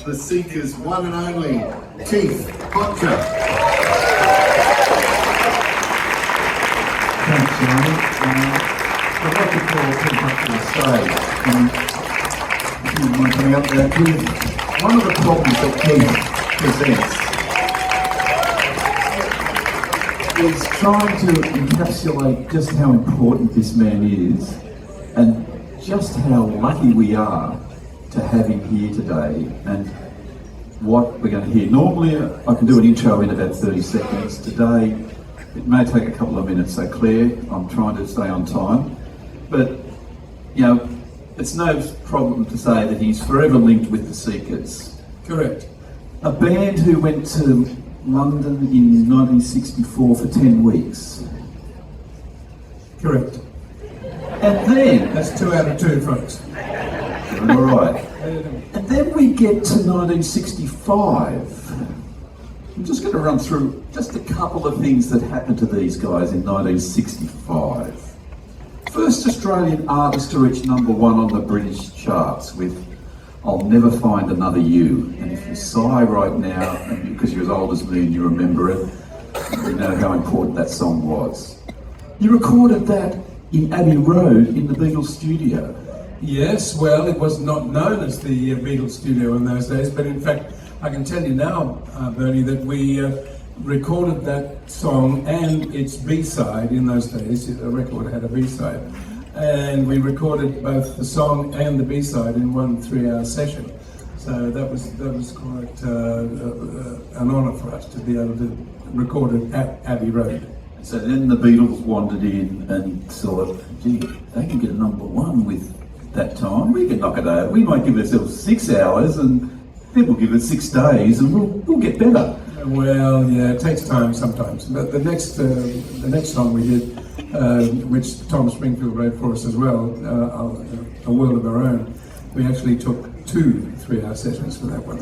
the Seekers' one and only Keith Potger. Thanks, Johnny. I'd like to call Keith up to the stage. If you wouldn't mind coming up there, Keith. One of the problems that Keith presents is trying to encapsulate just how important this man is and just how lucky we are to have him here today and what we're going to hear. Normally I can do an intro in about 30 seconds. Today it may take a couple of minutes, so Claire, I'm trying to stay on time. But, you know, it's no problem to say that he's forever linked with the Seekers. Correct. A band who went to London in 1964 for 10 weeks. Correct. And then... That's 2 out of 2, folks. All right. And then we get to 1965. I'm just going to run through just a couple of things that happened to these guys in 1965. First Australian artist to reach #1 on the British charts with I'll Never Find Another You. And if you sigh right now, and because you're as old as me and you remember it, you know how important that song was. You recorded that in Abbey Road in the Beatles studio. Yes, well, it was not known as the Beatles studio in those days, but in fact, I can tell you now, Bernie, that we recorded that song and its B-side in those days. A record had a B-side. And we recorded both the song and the B-side in one 3-hour session. So that was quite an honour for us to be able to record it at Abbey Road. So then the Beatles wandered in and thought, gee, they can get a #1 with that time. We can knock it out. We might give ourselves 6 hours and then we'll give it 6 days and we'll get better. Well, yeah, it takes time sometimes. But the next song we did, which Tom Springfield wrote for us as well, A World of Our Own, we actually took 2 3-hour sessions for that one.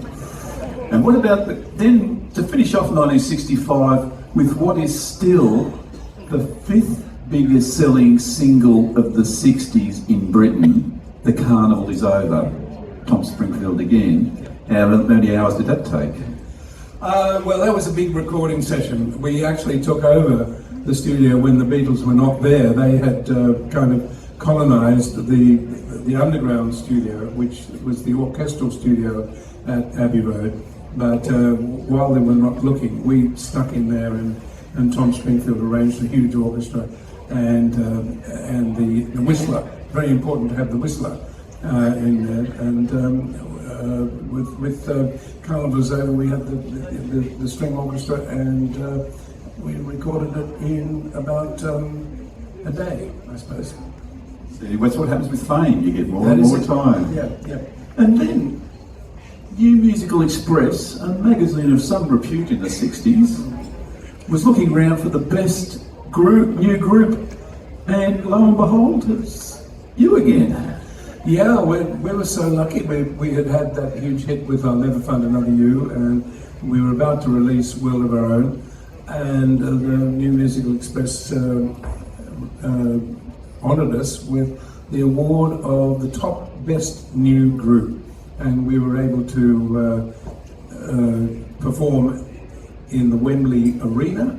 And what about then to finish off 1965 with what is still the 5th biggest selling single of the 60s in Britain, The Carnival Is Over, Tom Springfield again. How many hours did that take? Well, that was a big recording session. We actually took over the studio when the Beatles were not there. They had kind of colonised the underground studio, which was the orchestral studio at Abbey Road. But while they were not looking, we stuck in there, and Tom Springfield arranged a huge orchestra and the whistler. Very important to have the whistler in there. And with Carnival Is Over, we had the string orchestra, and we recorded it in about a day, I suppose. See, that's what happens with fame. You get more and more time. Yeah, yeah. And then New Musical Express, a magazine of some repute in the 60s, was looking around for the best new group, and lo and behold, it's you again. Yeah, we were so lucky. We had that huge hit with I'll Never Find Another You, and we were about to release World of Our Own, and the New Musical Express honoured us with the award of the top best new group, and we were able to perform in the Wembley Arena.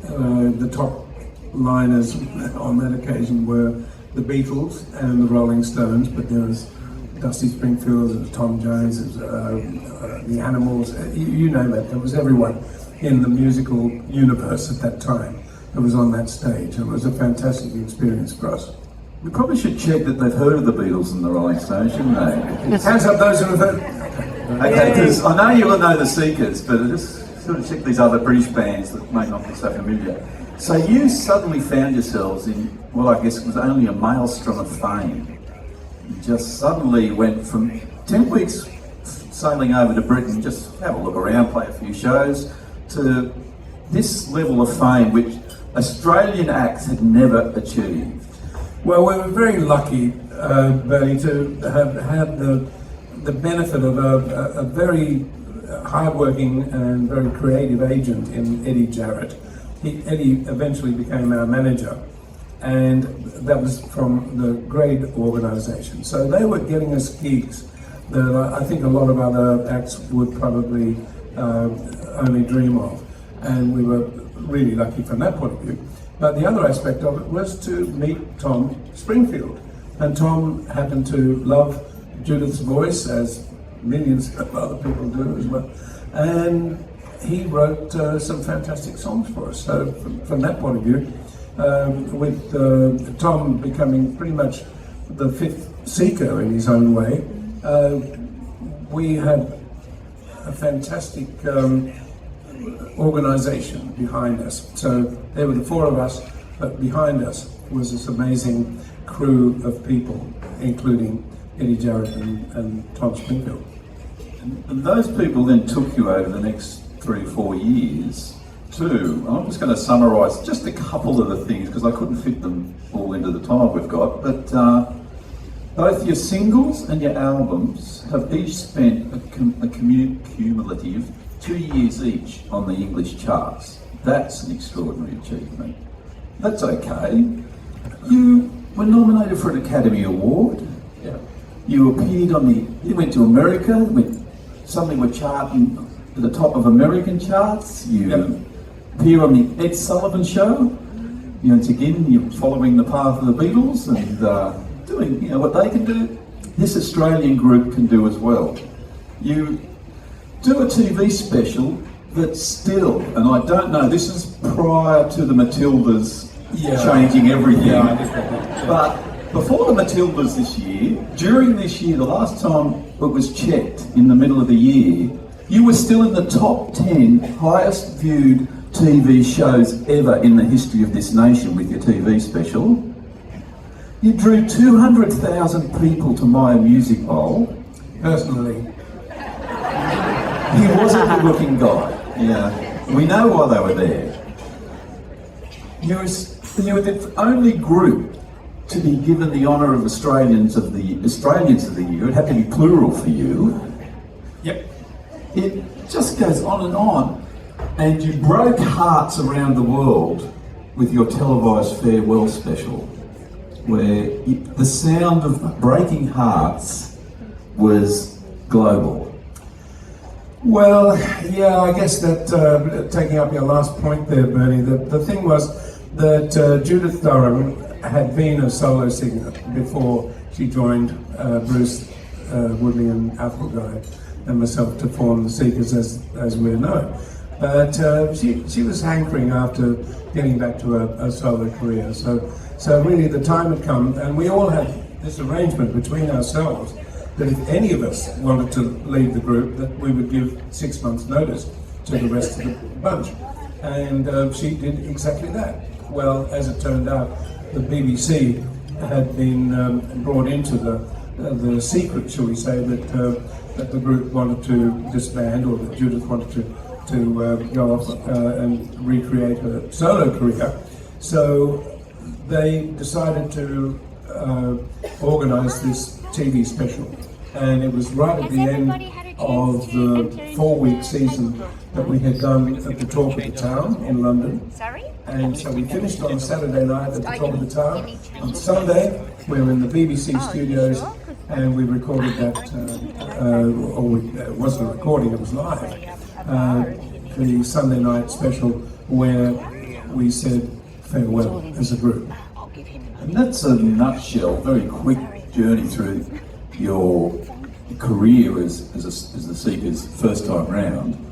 The top liners on that occasion were the Beatles and the Rolling Stones, but there was Dusty Springfield, there was Tom Jones, there was, the Animals, you name it. There was everyone in the musical universe at that time that was on that stage. It was a fantastic experience for us. We probably should check that they've heard of the Beatles and the Rolling Stones, shouldn't they? Hands up those who have heard. Okay, because I know you'll know the Seekers, but just sort of check these other British bands that may not be so familiar. So you suddenly found yourselves in what I guess was only a maelstrom of fame. You just suddenly went from 10 weeks sailing over to Britain, just have a look around, play a few shows, to this level of fame which Australian acts had never achieved. Well, we were very lucky, Bernie, to have had the benefit of a very hardworking and very creative agent in Eddie Jarrett. Eddie eventually became our manager, and that was from the Grade organisation. So they were getting us gigs that I think a lot of other acts would probably only dream of. And we were really lucky from that point of view. But the other aspect of it was to meet Tom Springfield. And Tom happened to love Judith's voice, as millions of other people do as well. And he wrote some fantastic songs for us. So from that point of view, with Tom becoming pretty much the fifth seeker in his own way, we had a fantastic organisation behind us. So there were the four of us, but behind us was this amazing crew of people, including Eddie Jarrett and Tom Springfield. And those people then took you over the next 3 or 4 years too. I'm just going to summarise just a couple of the things because I couldn't fit them all into the time we've got. But both your singles and your albums have each spent a cumulative 2 years each on the English charts. That's an extraordinary achievement. That's okay. You were nominated for an Academy Award. Yeah. You appeared you went to America, suddenly were charting at the top of American charts. You appear on the Ed Sullivan Show. Once again, you're following the path of the Beatles and doing what they can do. This Australian group can do as well. You do a TV special that still, and I don't know, this is prior to the Matildas changing everything. But before the Matildas this year, during this year, the last time it was checked in the middle of the year, you were still in the top 10 highest viewed TV shows ever in the history of this nation with your TV special. You drew 200,000 people to My Music Bowl. Personally. He wasn't a good-looking guy. Yeah, we know why they were there. You were the only group to be given the honour of Australians of the Year. It had to be plural for you. Yep. It just goes on and on. And you broke hearts around the world with your televised farewell special, where the sound of breaking hearts was global. Well, yeah, I guess that taking up your last point there, Bernie, the thing was that Judith Durham had been a solo singer before she joined Bruce Woodley and Applegate and myself to form the Seekers as we're known. But she was hankering after getting back to a solo career. So really the time had come, and we all had this arrangement between ourselves that if any of us wanted to leave the group, that we would give 6 months' notice to the rest of the bunch. And she did exactly that. Well, as it turned out, the BBC had been brought into the secret, shall we say, that the group wanted to disband, or that Judith wanted to go off and recreate her solo career. So they decided to organise this TV special, and it was right at the end of the 4-week season that we had done at the Talk of the Town in London. And so we finished on Saturday night at the Talk of the Town. On Sunday, we were in the BBC studios and we recorded that, it wasn't a recording, it was live, the Sunday night special where we said farewell as a group. And that's a nutshell, very quick journey through your career as the Seekers first time round.